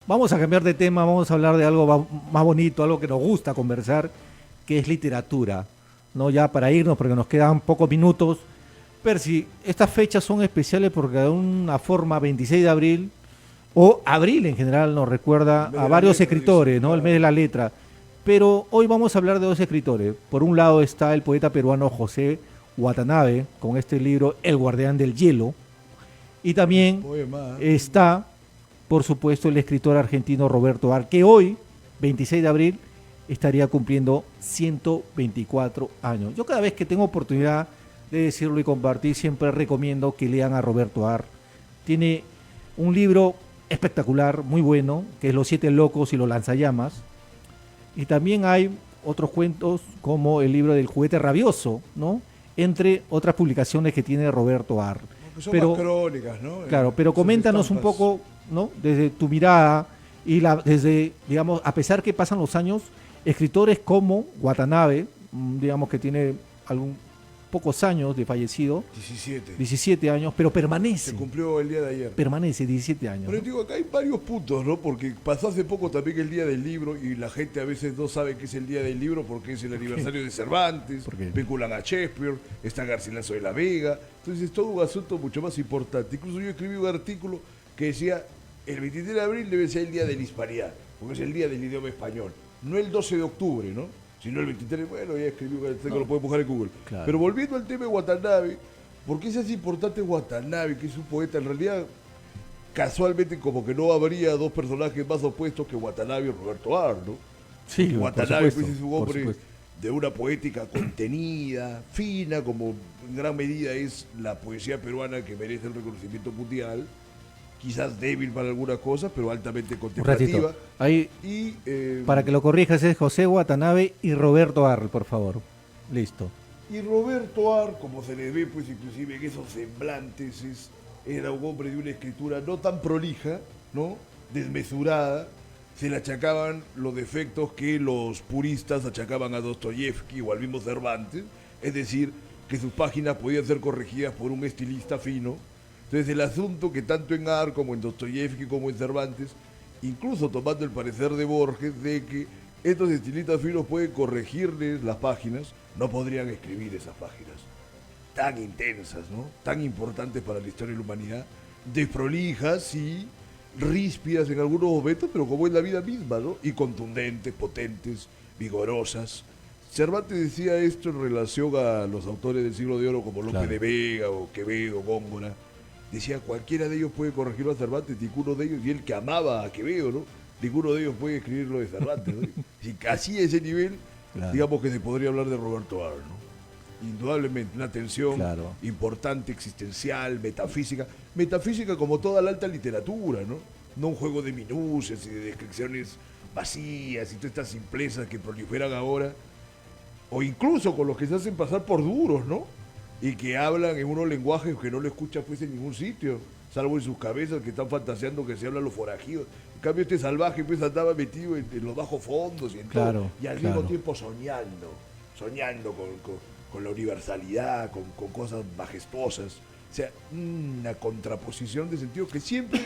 Vamos a cambiar de tema, vamos a hablar de algo más bonito, algo que nos gusta conversar, que es literatura. ¿No? Ya para irnos, porque nos quedan pocos minutos. Percy, estas fechas son especiales porque de una forma 26 de abril, o abril en general, nos recuerda a varios escritores, ¿no? El mes de la letra. Pero hoy vamos a hablar de dos escritores. Por un lado está el poeta peruano José Watanabe, con este libro El guardián del hielo. Y también está, por supuesto, el escritor argentino Roberto Ar, que hoy, 26 de abril, estaría cumpliendo 124 años. Yo cada vez que tengo oportunidad de decirlo y compartir, siempre recomiendo que lean a Roberto Ar. Tiene un libro espectacular, muy bueno, que es Los Siete Locos y los Lanzallamas. Y también hay otros cuentos como el libro del juguete rabioso, ¿no? Entre otras publicaciones que tiene Roberto Ar. Que son más crónicas, ¿no? Claro, pero coméntanos un poco, ¿no? Desde tu mirada y desde, digamos, a pesar que pasan los años, escritores como Watanabe, digamos que tiene pocos años de fallecido. 17 años, pero permanece. Se cumplió el día de ayer. Permanece 17 años. Pero digo, acá hay varios puntos, ¿no? Porque pasó hace poco también el día del libro y la gente a veces no sabe qué es el día del libro porque es el aniversario de Cervantes, vinculan a Shakespeare, está Garcilaso de la Vega. Entonces es todo un asunto mucho más importante. Incluso yo escribí un artículo que decía el 23 de abril debe ser el día de la hispanidad, porque es el día del idioma español. No el 12 de octubre, ¿no? Sino el 23, bueno, ya escribí un artículo, lo pueden buscar en Google. Claro. Pero volviendo al tema de Watanabe, ¿por qué es importante Watanabe, que es un poeta? En realidad, casualmente, como que no habría dos personajes más opuestos que Watanabe y Roberto Ar, ¿no? Sí, Watanabe pues, es un hombre de una poética contenida, fina, como en gran medida es la poesía peruana que merece el reconocimiento mundial. Quizás débil para algunas cosas, pero altamente contemplativa. Ahí, para que lo corrijas, es José Watanabe y Roberto Ar, por favor. Listo. Y Roberto Ar, como se le ve, pues inclusive en esos semblantes, era un hombre de una escritura no tan prolija, ¿no? Desmesurada. Se le achacaban los defectos que los puristas achacaban a Dostoyevsky o al mismo Cervantes, es decir, que sus páginas podían ser corregidas por un estilista fino. Entonces el asunto que tanto en Ar como en Dostoyevsky como en Cervantes, incluso tomando el parecer de Borges, de que estos estilistas finos pueden corregirles las páginas, no podrían escribir esas páginas tan intensas, ¿no? Tan importantes para la historia de la humanidad, desprolijas y ríspidas en algunos momentos, pero como es la vida misma, ¿no? Y contundentes, potentes, vigorosas. Cervantes decía esto en relación a los autores del siglo de oro como Lope de Vega o Quevedo, Góngora. Decía, cualquiera de ellos puede corregirlo a Cervantes, ninguno de ellos, y él que amaba a Quevedo, ¿no? Ninguno de ellos puede escribirlo de Cervantes, ¿no? Si así a ese nivel, digamos que se podría hablar de Roberto Ar, ¿no? Indudablemente, una tensión importante, existencial, metafísica como toda la alta literatura, ¿no? No un juego de minucias y de descripciones vacías y todas estas simplezas que proliferan ahora, o incluso con los que se hacen pasar por duros, ¿no? Y que hablan en unos lenguajes que no lo escuchas pues en ningún sitio, salvo en sus cabezas que están fantaseando que se hablan los forajidos. En cambio este salvaje pues andaba metido en los bajos fondos y en todo, y al mismo tiempo soñando con la universalidad, con cosas majestuosas. O sea, una contraposición de sentido que siempre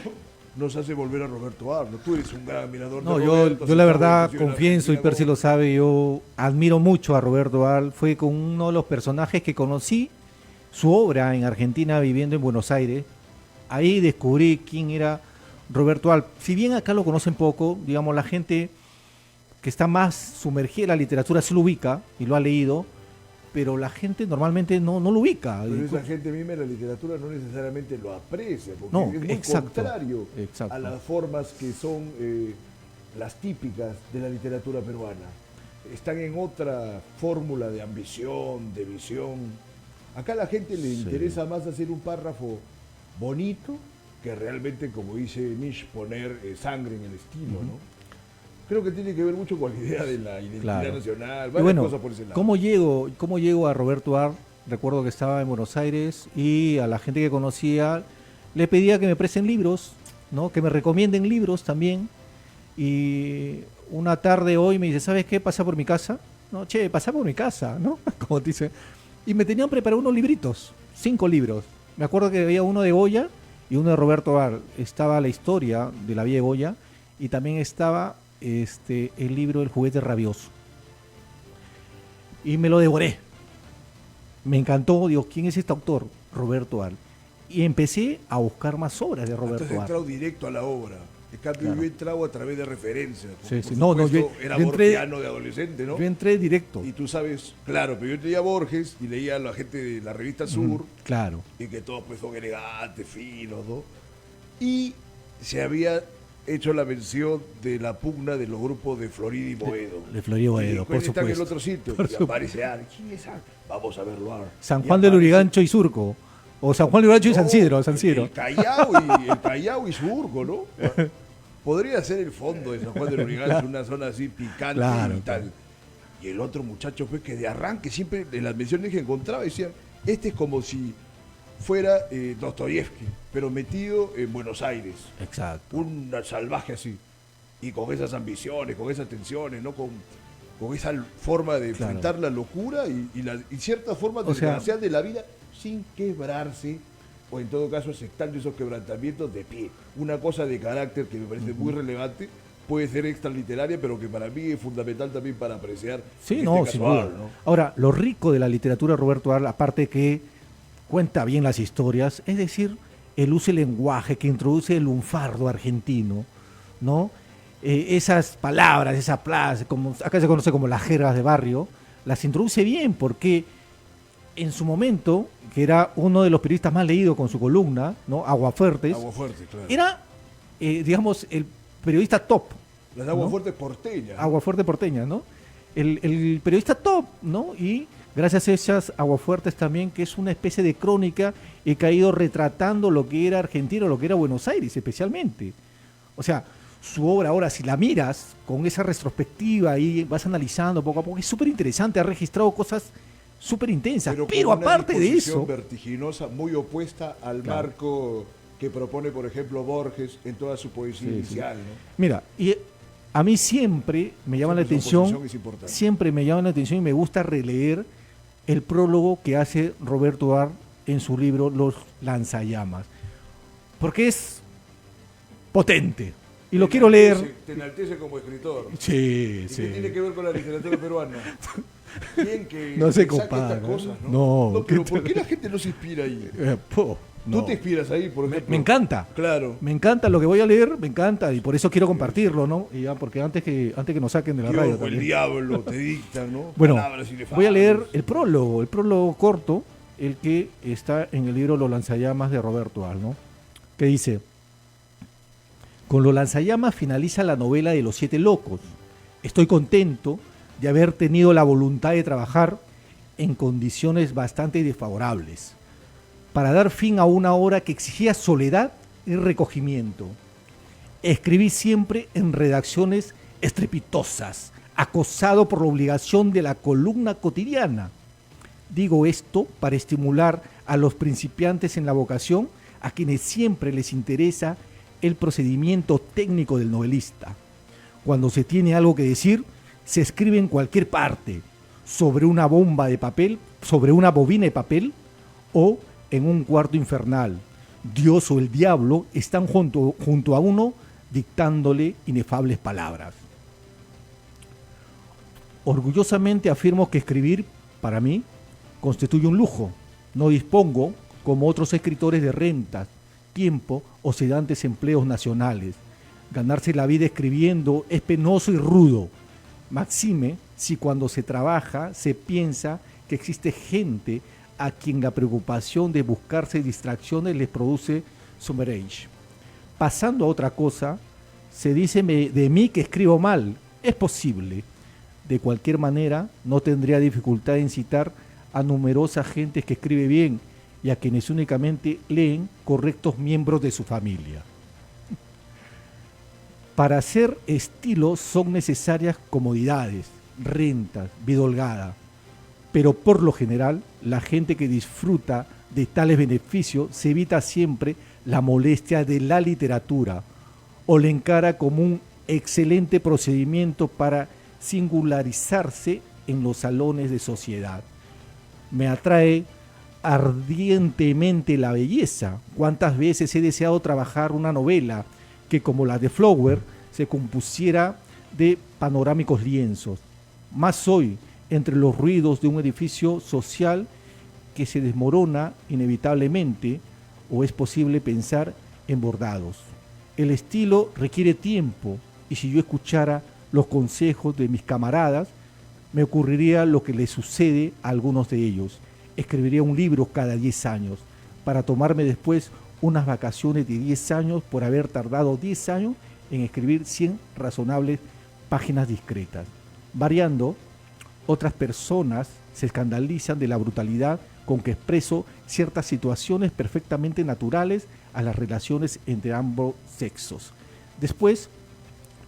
nos hace volver a Roberto Ar, ¿no? Tú eres un gran admirador de Roberto. Yo la verdad confieso, y Percy lo sabe, yo admiro mucho a Roberto Ar. Fue con uno de los personajes que conocí su obra en Argentina viviendo en Buenos Aires. Ahí descubrí quién era Roberto Ar. Si bien acá lo conocen poco, digamos, la gente que está más sumergida en la literatura sí lo ubica y lo ha leído, pero la gente normalmente no lo ubica. Pero esa gente misma en la literatura no necesariamente lo aprecia, porque es muy contrario a las formas que son las típicas de la literatura peruana. Están en otra fórmula de ambición, de visión. Acá a la gente le interesa más hacer un párrafo bonito que realmente, como dice Nietzsche, poner sangre en el estilo, ¿no? Creo que tiene que ver mucho con la idea de la identidad nacional, varias cosas por ese lado. ¿Cómo llego a Roberto Ar? Recuerdo que estaba en Buenos Aires y a la gente que conocía le pedía que me presten libros, ¿no? Que me recomienden libros también. Y una tarde hoy me dice, ¿sabes qué? Pasa por mi casa. No, pasa por mi casa, ¿no? Como te dice. Y me tenían preparado unos libritos, 5 libros. Me acuerdo que había uno de Goya y uno de Roberto Ar. Estaba la historia de la vida de Goya y también estaba el libro El juguete rabioso. Y me lo devoré. Me encantó, digo, ¿quién es este autor? Roberto Al. Y empecé a buscar más obras de Roberto Entonces he Al. entrado directo a la obra. En cambio, Claro. yo he entrado a través de referencias. Sí, Por sí. No, supuesto, yo era entré- borgiano de adolescente, ¿no? Yo entré directo. Y tú sabes, claro, pero yo leía a Borges y leía a la gente de la revista Sur, Claro. y que todos pues son elegantes, finos, ¿no? Y se había hecho la mención de la pugna de los grupos de Florida y Boedo. De Florida y Boedo, por está en el supuesto. otro sitio. Por Y supuesto. aparece alguien. ¿Quién es? Vamos a verlo. San Y Juan del aparece- Lurigancho y Surco. O San Juan del Lurigancho y San No, Isidro, San Isidro. El Callao y Surco, ¿no? Podría ser el fondo de San Juan del Lurigancho, una zona así picante Claro, y tal. claro. Y el otro muchacho fue que de arranque siempre en las menciones que encontraba decían, este es como si fuera Dostoyevsky, pero metido en Buenos Aires. Exacto. Un salvaje así. Y con esas ambiciones, con esas tensiones, ¿no? Con esa forma de Claro. enfrentar la locura y cierta forma de O sea- desgraciar de la vida sin quebrarse, o en todo caso aceptando esos quebrantamientos de pie. Una cosa de carácter que me parece muy relevante, puede ser extraliteraria, pero que para mí es fundamental también para apreciar Sí, este no, caso sin duda. Al, ¿no? Ahora, lo rico de la literatura de Roberto Al, aparte que cuenta bien las historias, es decir, el uso del lenguaje que introduce el lunfardo argentino, ¿no? Esas palabras, esa plaza, como acá se conoce como las jergas de barrio, las introduce bien porque en su momento, que era uno de los periodistas más leídos con su columna, ¿no? Aguafuertes, Aguafuerte, claro. era, digamos, el periodista top. Las aguafuertes porteñas. Aguafuerte porteña, ¿no? El periodista top, ¿no? Y gracias a esas aguafuertes también, que es una especie de crónica y que ha ido retratando lo que era Argentina, lo que era Buenos Aires especialmente. O sea, su obra ahora, si la miras con esa retrospectiva y vas analizando poco a poco, es súper interesante, ha registrado cosas súper intensas. Pero con una aparte de disposición eso, vertiginosa, muy opuesta al Claro. marco que propone, por ejemplo, Borges en toda su poesía Sí, inicial, ¿no? mira, y a mí siempre me llama la Siempre su atención, oposición es importante. siempre me llama la atención y me gusta releer el prólogo que hace Roberto Ar en su libro Los lanzallamas, porque es potente y lo quiero leer. Te enaltece como escritor. Sí, ¿Y qué tiene que ver con la literatura peruana? Bien que No se que saque compara, estas cosas, ¿no? no, Pero ¿qué ¿por qué tal? la gente no se inspira ahí? Po, Tú no. te inspiras ahí, por me, ejemplo. me encanta. Claro. Me encanta lo que voy a leer, me encanta y por eso quiero compartirlo, ¿no? Y ya, porque antes que nos saquen de la radio Dios, el también. diablo te dicta, ¿no? Bueno, Palabras inefables. voy a leer el prólogo corto, el que está en el libro Los lanzallamas de Roberto Al, ¿no? Que dice: con Los lanzallamas finaliza la novela de Los Siete Locos. Estoy contento de haber tenido la voluntad de trabajar en condiciones bastante desfavorables para dar fin a una obra que exigía soledad y recogimiento. Escribí siempre en redacciones estrepitosas, acosado por la obligación de la columna cotidiana. Digo esto para estimular a los principiantes en la vocación, a quienes siempre les interesa el procedimiento técnico del novelista. Cuando se tiene algo que decir, se escribe en cualquier parte, sobre una bomba de papel, sobre una bobina de papel o en un cuarto infernal. Dios o el diablo están junto a uno dictándole inefables palabras. Orgullosamente afirmo que escribir, para mí, constituye un lujo. No dispongo, como otros escritores, de rentas, tiempo o sedantes empleos nacionales. Ganarse la vida escribiendo es penoso y rudo. Maxime si cuando se trabaja se piensa que existe gente a quien la preocupación de buscarse distracciones les produce summerage. Pasando a otra cosa, se dice de mí que escribo mal. Es posible. De cualquier manera, no tendría dificultad en citar a numerosas gentes que escribe bien y a quienes únicamente leen correctos miembros de su familia. Para hacer estilo son necesarias comodidades, rentas, vida holgada, pero por lo general la gente que disfruta de tales beneficios se evita siempre la molestia de la literatura o la encara como un excelente procedimiento para singularizarse en los salones de sociedad. Me atrae ardientemente la belleza. ¿Cuántas veces he deseado trabajar una novela que, como la de Flower, se compusiera de panorámicos lienzos. Más hoy, entre los ruidos de un edificio social que se desmorona inevitablemente, o es posible pensar en bordados. El estilo requiere tiempo, y si yo escuchara los consejos de mis camaradas, me ocurriría lo que le sucede a algunos de ellos. Escribiría un libro cada 10 años, para tomarme después unas vacaciones de 10 años por haber tardado 10 años en escribir 100 razonables páginas discretas. Variando, otras personas se escandalizan de la brutalidad con que expreso ciertas situaciones perfectamente naturales a las relaciones entre ambos sexos. Después,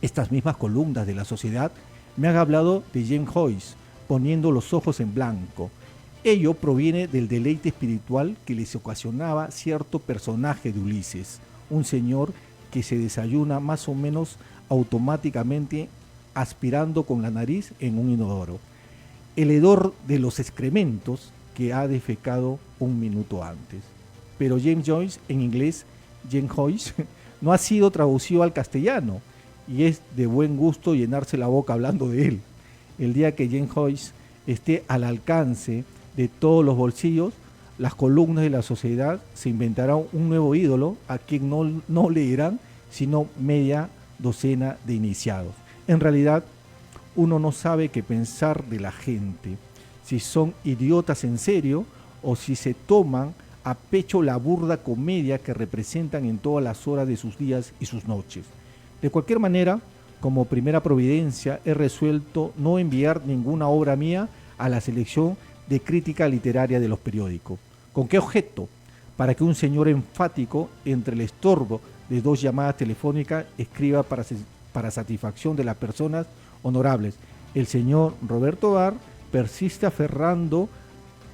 estas mismas columnas de la sociedad me han hablado de James Joyce, poniendo los ojos en blanco. Ello proviene del deleite espiritual que les ocasionaba cierto personaje de Ulises, un señor que se desayuna más o menos automáticamente aspirando con la nariz en un inodoro. El hedor de los excrementos que ha defecado un minuto antes. Pero James Joyce, en inglés, James Joyce, no ha sido traducido al castellano y es de buen gusto llenarse la boca hablando de él. El día que James Joyce esté al alcance de todos los bolsillos, las columnas de la sociedad se inventarán un nuevo ídolo a quien no leerán sino media docena de iniciados. En realidad, uno no sabe qué pensar de la gente, si son idiotas en serio o si se toman a pecho la burda comedia que representan en todas las horas de sus días y sus noches. De cualquier manera, como primera providencia, he resuelto no enviar ninguna obra mía a la selección de crítica literaria de los periódicos. ¿Con qué objeto? Para que un señor enfático, entre el estorbo de 2 llamadas telefónicas, escriba para satisfacción de las personas honorables. El señor Roberto Bar persiste aferrando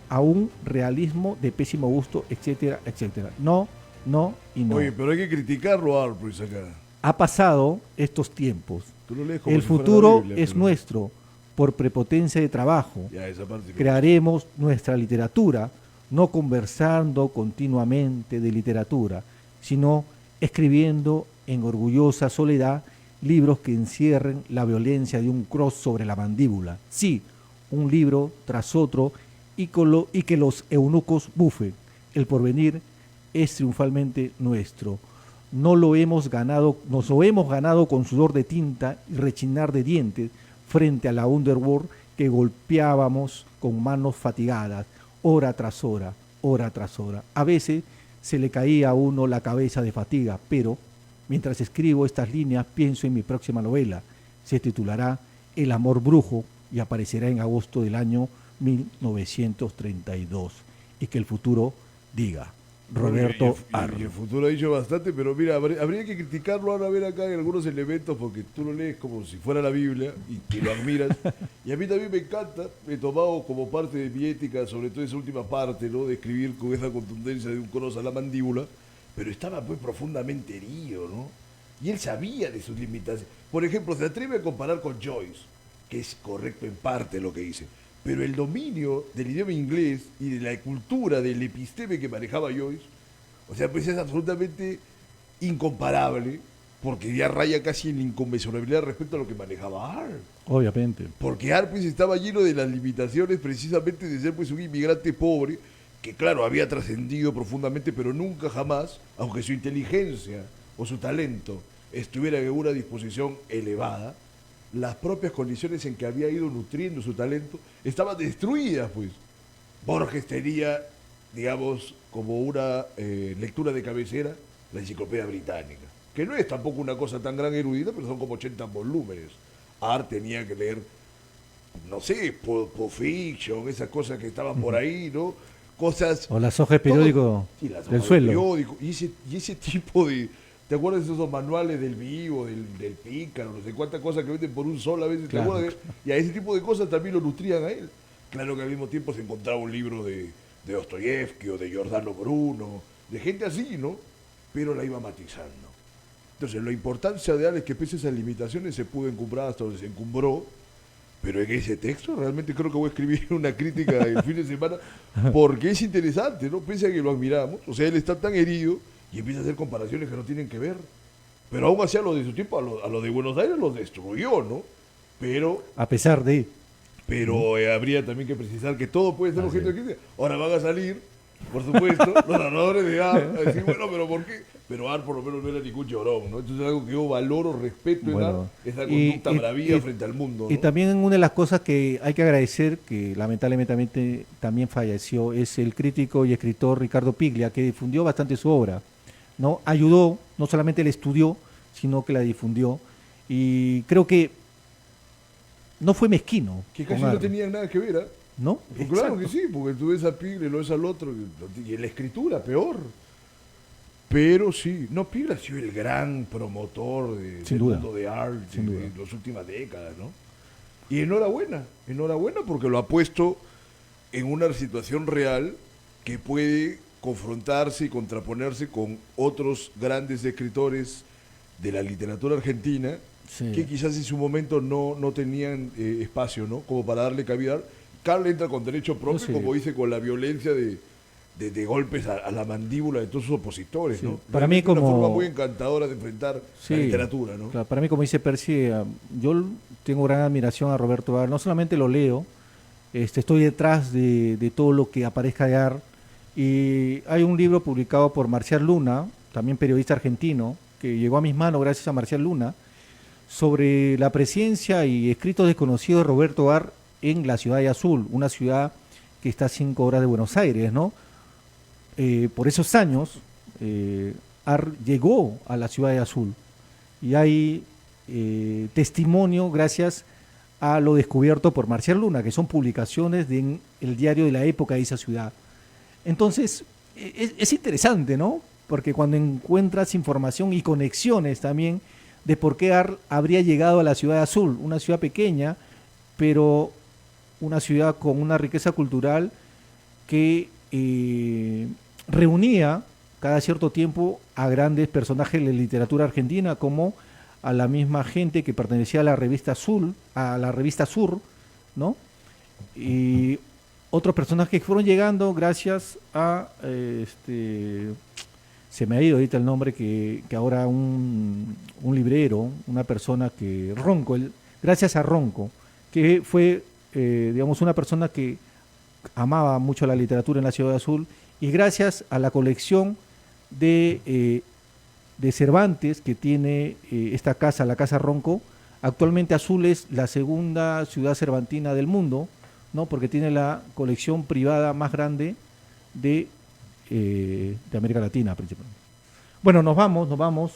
a un realismo de pésimo gusto, etcétera, etcétera. No, no y no. Oye, pero hay que criticarlo a Arpris acá. Ha pasado estos tiempos. Tú lo lees como El si fuera futuro la Biblia, es pero- nuestro, por prepotencia de trabajo. Ya, esa parte sí. Crearemos nuestra literatura, no conversando continuamente de literatura, sino escribiendo en orgullosa soledad libros que encierren la violencia de un cross sobre la mandíbula. Sí, un libro tras otro y que los eunucos bufen. El porvenir es triunfalmente nuestro. Nos lo hemos ganado con sudor de tinta y rechinar de dientes frente a la underworld que golpeábamos con manos fatigadas, hora tras hora, hora tras hora. A veces se le caía a uno la cabeza de fatiga, pero mientras escribo estas líneas pienso en mi próxima novela. Se titulará El amor brujo y aparecerá en agosto del año 1932. Y que el futuro diga. Roberto Arro. Y el futuro ha dicho bastante, pero mira, habría que criticarlo ahora, a ver acá en algunos elementos, porque tú lo lees como si fuera la Biblia y que lo admiras. Y a mí también me encanta, he tomado como parte de mi ética, sobre todo esa última parte, ¿no? De escribir con esa contundencia de un cross a la mandíbula, pero estaba pues profundamente herido, ¿no? Y él sabía de sus limitaciones. Por ejemplo, se atreve a comparar con Joyce, que es correcto en parte lo que dice, pero el dominio del idioma inglés y de la cultura del episteme que manejaba Joyce, o sea, pues es absolutamente incomparable, porque ya raya casi en la inconmensurabilidad respecto a lo que manejaba Art. Obviamente. Porque Art pues estaba lleno de las limitaciones precisamente de ser pues un inmigrante pobre, que claro, había trascendido profundamente, pero nunca jamás, aunque su inteligencia o su talento estuvieran en una disposición elevada, las propias condiciones en que había ido nutriendo su talento estaban destruidas, pues. Borges tenía, digamos, como una lectura de cabecera, la Enciclopedia Británica, que no es tampoco una cosa tan gran erudita, pero son como 80 volúmenes. Art tenía que leer, no sé, Pulp Fiction, esas cosas que estaban por ahí, ¿no? Cosas... O las hojas de periódico Sí, las del hojas de suelo. periódico, y ese tipo de... ¿Te acuerdas de esos manuales del vivo, del pícaro, no sé cuántas cosas que venden por un sol a veces? ¿Te Claro. acuerdas? Y a ese tipo de cosas también lo nutrían a él. Claro que al mismo tiempo se encontraba un libro de Dostoyevsky o de Giordano Bruno, de gente así, ¿no? Pero la iba matizando. Entonces, la importancia de Al es que pese a esas limitaciones se pudo encumbrar hasta donde se encumbró, pero en ese texto realmente creo que voy a escribir una crítica el fin de semana, porque es interesante, ¿no? Pese a que lo admiramos, o sea, él está tan herido y empieza a hacer comparaciones que no tienen que ver. Pero aún así a los de su tiempo, a los de Buenos Aires los destruyó, ¿no? Pero A pesar de... pero habría también que precisar que todo puede ser Así objeto es. de crítica. Ahora van a salir, por supuesto, los narradores de AR a decir, bueno, pero ¿por qué? Pero AR por lo menos no era ningún llorón, ¿no? Entonces es algo que yo valoro, respeto en AR, Bueno, esa y- conducta y- bravía y- frente al mundo, Y ¿no? también una de las cosas que hay que agradecer, que lamentablemente también falleció, es el crítico y escritor Ricardo Piglia, que difundió bastante su obra, ¿no? Ayudó, no solamente la estudió, sino que la difundió. Y creo que no fue mezquino Que con casi no AR, tenían nada que ver, ¿ah? ¿no? Pues claro Exacto. que sí, porque tú ves a Pigle, lo ves al otro, y en la escritura, peor. Pero sí, no, Pigle ha sido el gran promotor Sin del duda. mundo de art Sin duda. de las últimas décadas, ¿no? Y enhorabuena, enhorabuena porque lo ha puesto en una situación real que puede confrontarse y contraponerse con otros grandes escritores de la literatura argentina Sí. que quizás en su momento no tenían espacio, ¿no? Como para darle cabida. Carl entra con derecho propio, Sí. como dice, con la violencia de golpes a la mandíbula de todos sus opositores, Sí. ¿no? Para mí Realmente una como- forma muy encantadora de enfrentar Sí, la literatura, ¿no? claro, para mí, como dice Percy, yo tengo gran admiración a Roberto Ar. No solamente lo leo, estoy detrás de todo lo que aparezca de Ar. Y hay un libro publicado por Marcial Luna, también periodista argentino, que llegó a mis manos gracias a Marcial Luna, sobre la presencia y escritos desconocidos de Roberto Ar en la ciudad de Azul, una ciudad que está a 5 horas de Buenos Aires, ¿no? Por esos años, Ar llegó a la ciudad de Azul y hay testimonio gracias a lo descubierto por Marcial Luna, que son publicaciones del diario de la época de esa ciudad. Entonces, es interesante, ¿no? Porque cuando encuentras información y conexiones también de por qué Ar habría llegado a la ciudad de Azul, una ciudad pequeña, pero una ciudad con una riqueza cultural que reunía cada cierto tiempo a grandes personajes de la literatura argentina, como a la misma gente que pertenecía a la revista Azul, a la revista Sur, ¿no? Y otros personajes que fueron llegando gracias a se me ha ido ahorita el nombre, que ahora un librero, una persona que, Ronco, gracias a Ronco, que fue, digamos, una persona que amaba mucho la literatura en la Ciudad Azul, y gracias a la colección de Cervantes que tiene esta casa, la Casa Ronco, actualmente Azul es la segunda ciudad cervantina del mundo, ¿no? Porque tiene la colección privada más grande de América Latina principalmente. Bueno, nos vamos,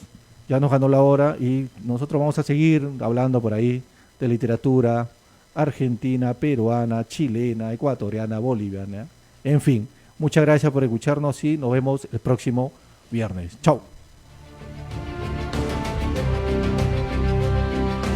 ya nos ganó la hora y nosotros vamos a seguir hablando por ahí de literatura argentina, peruana, chilena, ecuatoriana, boliviana, en fin. Muchas gracias por escucharnos y nos vemos el próximo viernes. Chao.